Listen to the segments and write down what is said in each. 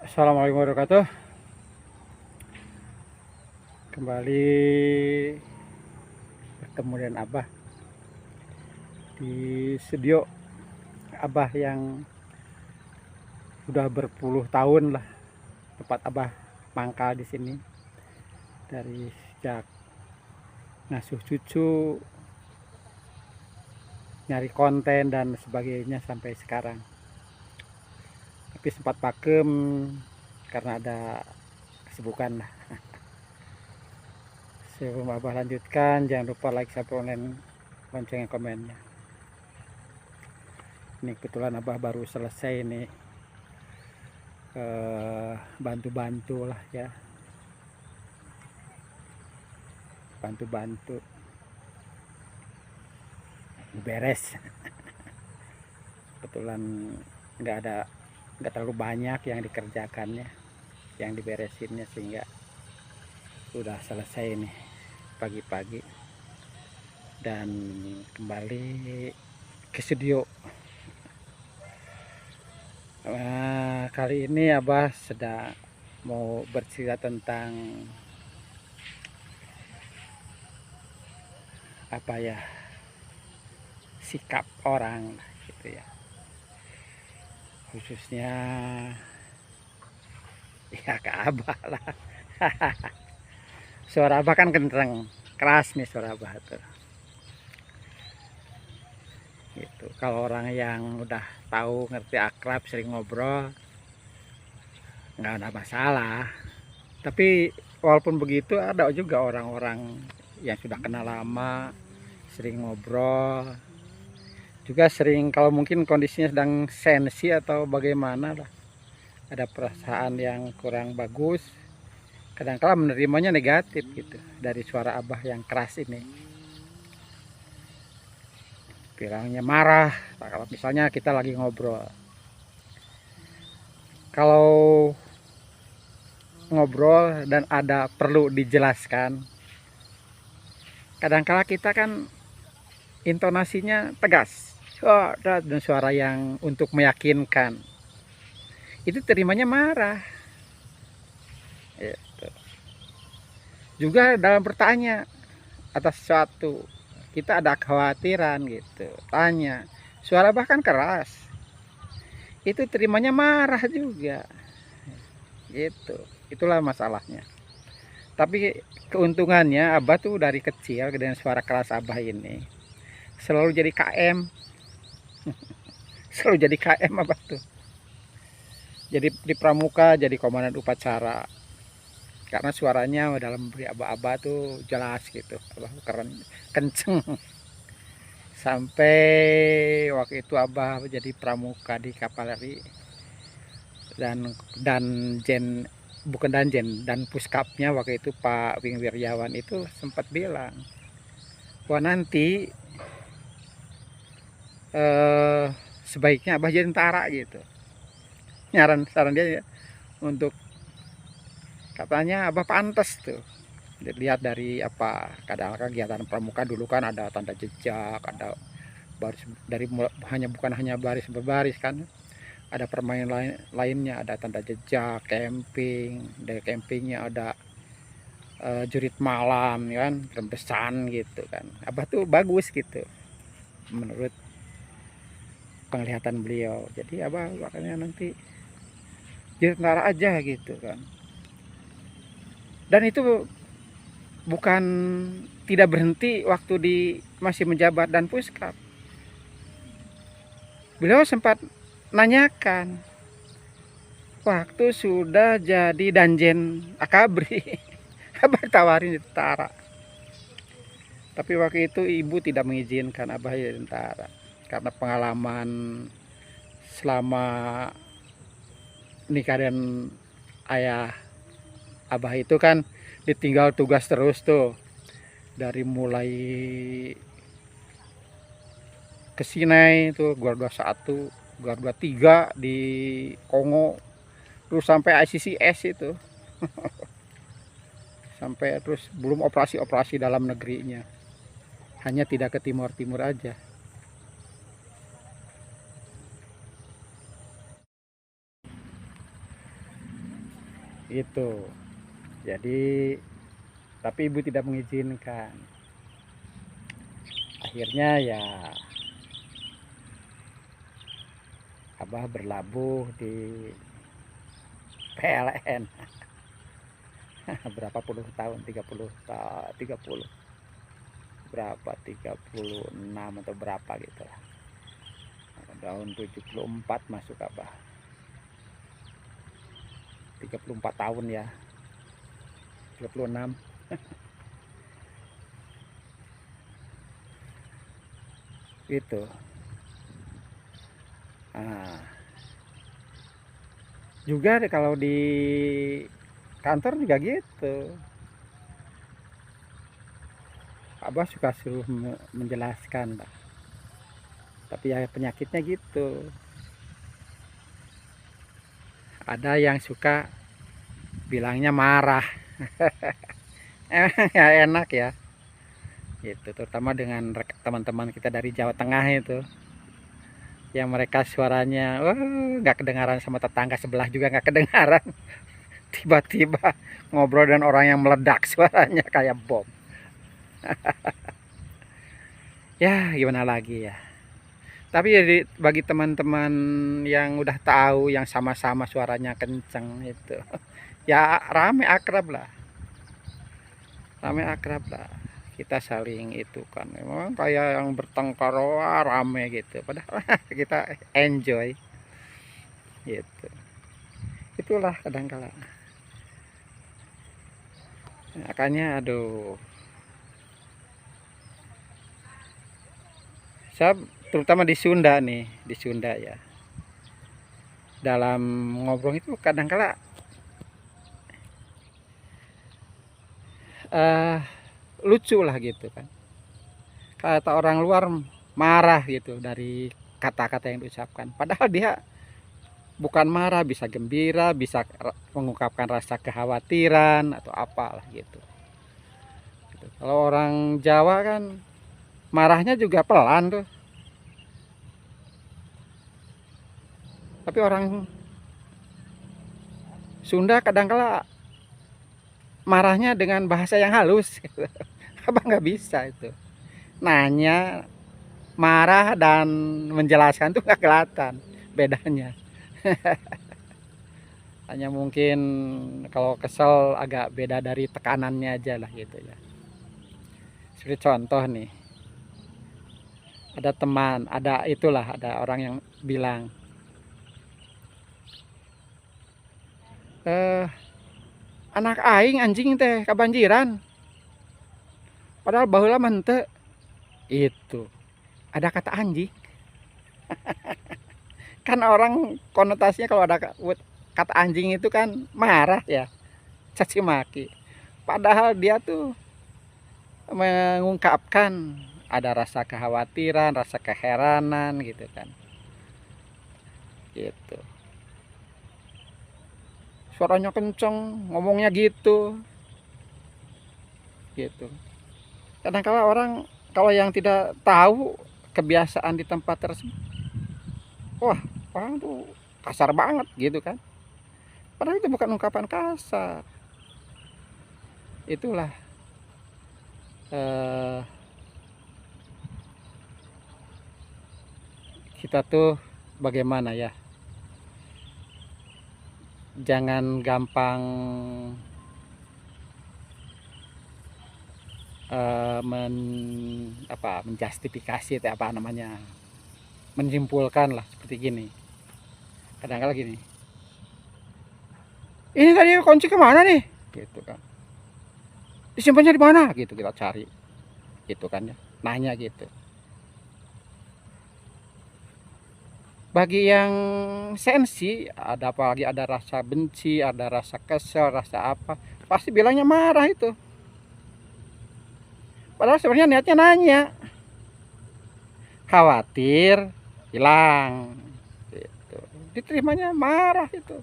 Assalamualaikum warahmatullahi wabarakatuh. Kembali bertemu dengan Abah di studio Abah yang sudah berpuluh tahun lah tempat Abah mangkal di sini dari sejak ngasuh cucu, nyari konten dan sebagainya sampai sekarang. Tapi sempat vakum karena ada kesibukan lah. Sebelum Abah lanjutkan, jangan lupa like, subscribe, dan lonceng komennya. Ini kebetulan Abah baru selesai nih, bantu-bantu lah ya, bantu-bantu beres. Kebetulan nggak terlalu banyak yang dikerjakannya, yang diberesinnya, sehingga sudah selesai nih pagi-pagi dan kembali ke studio. Kali ini Abah sedang mau bercerita tentang apa ya, sikap orang gitu ya, khususnya ya ke Abah lah. Suara Abah kan kenceng, keras nih suara Abah tuh. Gitu. Kalau orang yang udah tahu, ngerti, akrab, sering ngobrol, nggak ada masalah. Tapi walaupun begitu, ada juga orang-orang yang sudah kenal lama, sering ngobrol, juga sering, kalau mungkin kondisinya sedang sensi atau bagaimana lah, ada perasaan yang kurang bagus, kadang-kala menerimanya negatif gitu dari suara Abah yang keras ini. Bilangnya marah kalau misalnya kita lagi ngobrol. Kalau ngobrol dan ada perlu dijelaskan, kadangkala kita kan intonasinya tegas, dan suara yang untuk meyakinkan, itu terimanya marah gitu. Juga dalam bertanya atas sesuatu, kita ada kekhawatiran gitu, tanya, suara bahkan keras, itu terimanya marah juga gitu. Itulah masalahnya. Tapi keuntungannya Abah tuh dari kecil dengan suara keras Abah ini selalu jadi KM. Selalu jadi KM Abah tuh. Jadi di pramuka, jadi komandan upacara. Karena suaranya dalam beri Abah-Abah tuh jelas gitu. Abah keren, kenceng. Sampai waktu itu Abah jadi pramuka di kavaleri, dan Jen, bukan danjen, dan puskapnya waktu itu Pak Wing Wirjawan itu sempat bilang, wah nanti sebaiknya Abah jadi tentara gitu. Saran dia untuk, katanya Abah pantas tuh. Dilihat dari apa, kadang kegiatan pramuka dulu kan ada tanda jejak, ada baris dari bukan hanya baris berbaris kan, ada permainan lainnya, ada tanda jejak, camping, dari campingnya ada jurit malam kan, rembesan gitu kan. Abah tuh bagus gitu menurut penglihatan beliau. Jadi Abah makanya nanti jadi tentara aja gitu kan. Dan itu bukan tidak berhenti waktu di masih menjabat dan puskap. Beliau sempat nanyakan waktu sudah jadi danjen akabri. Abah tawarin di tentara. Tapi waktu itu ibu tidak mengizinkan Abah jadi tentara karena pengalaman selama nikah dan ayah Abah itu kan ditinggal tugas terus tuh, dari mulai ke Sinai itu Guarda 1, Guarda 3 di Kongo, terus sampai ICCS itu. Sampai terus belum operasi-operasi dalam negerinya. Hanya tidak ke timur-timur aja. itu. Jadi tapi ibu tidak mengizinkan. Akhirnya ya abah berlabuh di PLN. Berapa puluh tahun, 30 berapa, 36 atau berapa gitu lah. Tahun 74 masuk abah, 34 tahun ya, 36. Gitu. Nah, juga kalau di kantor juga gitu, abah suka suruh menjelaskan lah. Tapi ya penyakitnya gitu, ada yang suka bilangnya marah. Emang ya enak ya gitu, terutama dengan teman-teman kita dari Jawa Tengah itu, yang mereka suaranya nggak kedengaran, sama tetangga sebelah juga nggak kedengaran. Tiba-tiba ngobrol dengan orang yang meledak suaranya kayak bom. Ya gimana lagi ya. Tapi jadi bagi teman-teman yang udah tahu, yang sama-sama suaranya kenceng itu, ya rame akrab lah, kita saling itu kan, memang kayak yang bertengkar wah rame gitu, padahal kita enjoy gitu. Itulah kadang-kala, makanya aduh, saya terutama di Sunda nih, di Sunda ya, dalam ngobrol itu kadang-kala lucu lah gitu kan, kata orang luar marah gitu dari kata-kata yang diucapkan, padahal dia bukan marah, bisa gembira, bisa mengungkapkan rasa kekhawatiran atau apalah gitu. Kalau orang Jawa kan marahnya juga pelan tuh, tapi orang Sunda kadang-kala marahnya dengan bahasa yang halus gitu. Abang nggak bisa itu, nanya, marah dan menjelaskan tuh nggak kelihatan bedanya. Hanya mungkin kalau kesel agak beda dari tekanannya aja lah gitu ya. Seperti contoh nih, ada teman, ada itulah, ada orang yang bilang, anak aing anjing teh kebanjiran, padahal baheula mah henteu. Itu ada kata anjing, kan orang konotasinya kalau ada kata anjing itu kan marah ya, caci maki, padahal dia tuh mengungkapkan ada rasa kekhawatiran, rasa keheranan gitu kan, gitu. Suaranya kenceng, ngomongnya gitu, gitu. Kadang-kala orang kalau yang tidak tahu kebiasaan di tempat tersebut, wah orang tuh kasar banget gitu kan. Padahal itu bukan ungkapan kasar. Itulah eh, kita tuh bagaimana ya, jangan gampang menjustifikasi atau apa namanya, menyimpulkan lah seperti gini. Kadang-kala gini, ini tadi kunci kemana nih gitu kan, disimpannya di mana gitu, kita cari gitu kan ya, nanya gitu. Bagi yang sensi, ada apalagi ada rasa benci, ada rasa kesel, rasa apa, pasti bilangnya marah itu, padahal sebenarnya niatnya nanya, khawatir hilang gitu. Diterimanya marah itu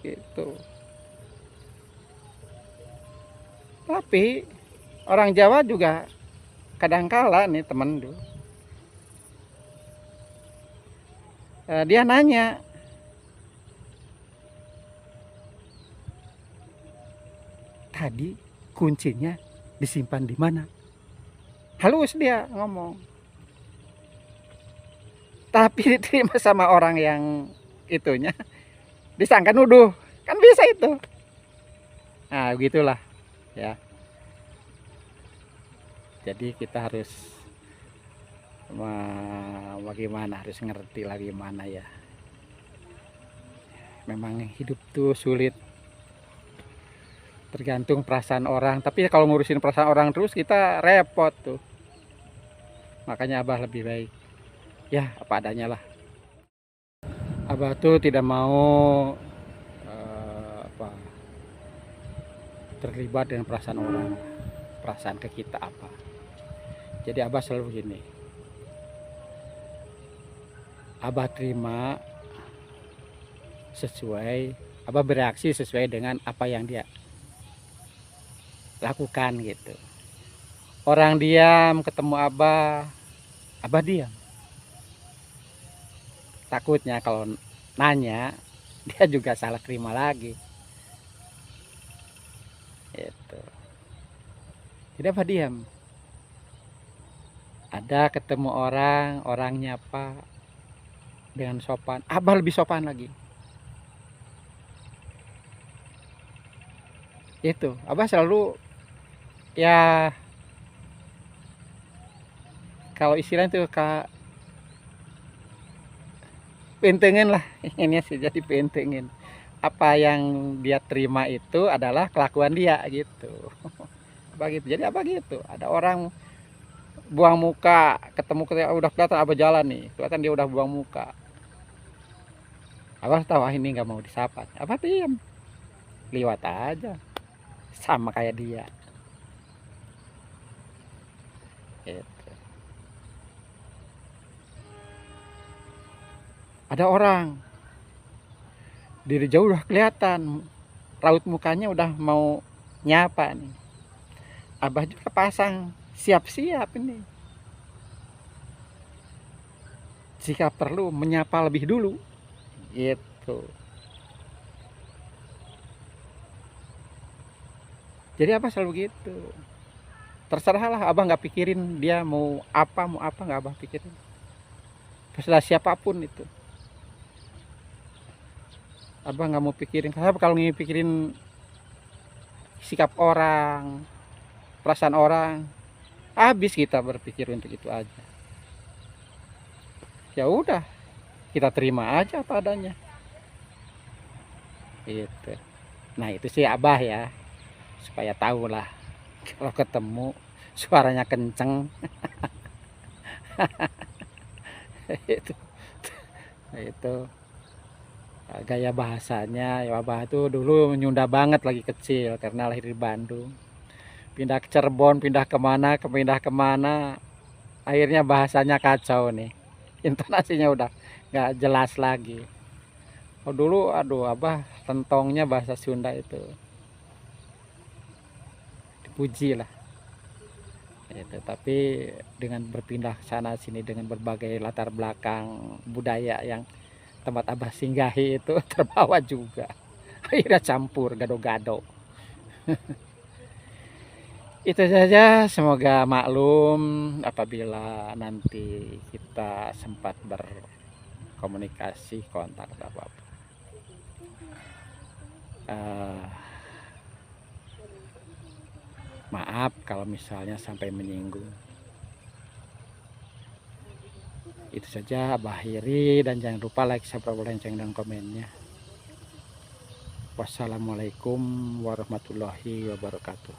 gitu. Tapi orang Jawa juga kadangkala nih temen tuh, Dia nanya, tadi kuncinya disimpan di mana? Halus dia ngomong. Tapi diterima sama orang yang itunya, disangka nuduh. Kan bisa itu. Nah, begitulah ya. Jadi kita harus bagaimana, harus ngerti lagi mana ya. Memang hidup tuh sulit, tergantung perasaan orang. Tapi kalau ngurusin perasaan orang terus kita repot tuh. Makanya Abah lebih baik ya apa adanya lah. Abah tuh tidak mau terlibat dengan perasaan orang, perasaan ke kita apa. Jadi Abah selalu gini, Abah terima sesuai, Abah bereaksi sesuai dengan apa yang dia lakukan gitu. Orang diam ketemu Abah, Abah diam. Takutnya kalau nanya dia juga salah terima lagi. Itu. Jadi Abah diam. Ada ketemu orang, orangnya apa dengan sopan, Abah lebih sopan lagi. Itu Abah selalu ya, kalau istilahnya itu pentengin lah, ini sih, jadi pentengin. Apa yang dia terima itu adalah kelakuan dia gitu. Abah gitu. Jadi Abah gitu. Ada orang buang muka, ketemu udah kelihatan Abah jalan nih, kelihatan dia udah buang muka. Abah tahu ini nggak mau disapa, Abah diam, liwat aja, sama kayak dia. Gitu. Ada orang dari jauh udah kelihatan raut mukanya udah mau nyapa nih, Abah juga pasang siap-siap ini, jika perlu menyapa lebih dulu gitu. Jadi Abah selalu gitu, terserah lah, Abah nggak pikirin dia mau apa nggak Abah pikirin, terserah siapapun itu. Abah nggak mau pikirin, karena kalau pikirin sikap orang, perasaan orang, habis kita berpikir untuk itu aja. Ya udah, kita terima aja apa adanya. Gitu. Nah itu sih Abah ya, supaya tahu lah kalau ketemu suaranya kenceng. itu gaya bahasanya ya. Abah tuh dulu nyunda banget lagi kecil, karena lahir di Bandung, pindah ke Cirebon, pindah kemana, akhirnya bahasanya kacau nih, intonasinya udah nggak jelas lagi. Oh dulu aduh Abah tentongnya bahasa Sunda itu dipuji lah itu. Tapi dengan berpindah sana sini dengan berbagai latar belakang budaya yang tempat Abah singgahi itu terbawa juga, akhirnya campur gado-gado. Itu saja, semoga maklum apabila nanti kita sempat berkomunikasi, kontak atau apa. Maaf kalau misalnya sampai menyinggung. Itu saja, Abah akhiri, dan jangan lupa like, subscribe, lonceng, dan komennya. Wassalamualaikum warahmatullahi wabarakatuh.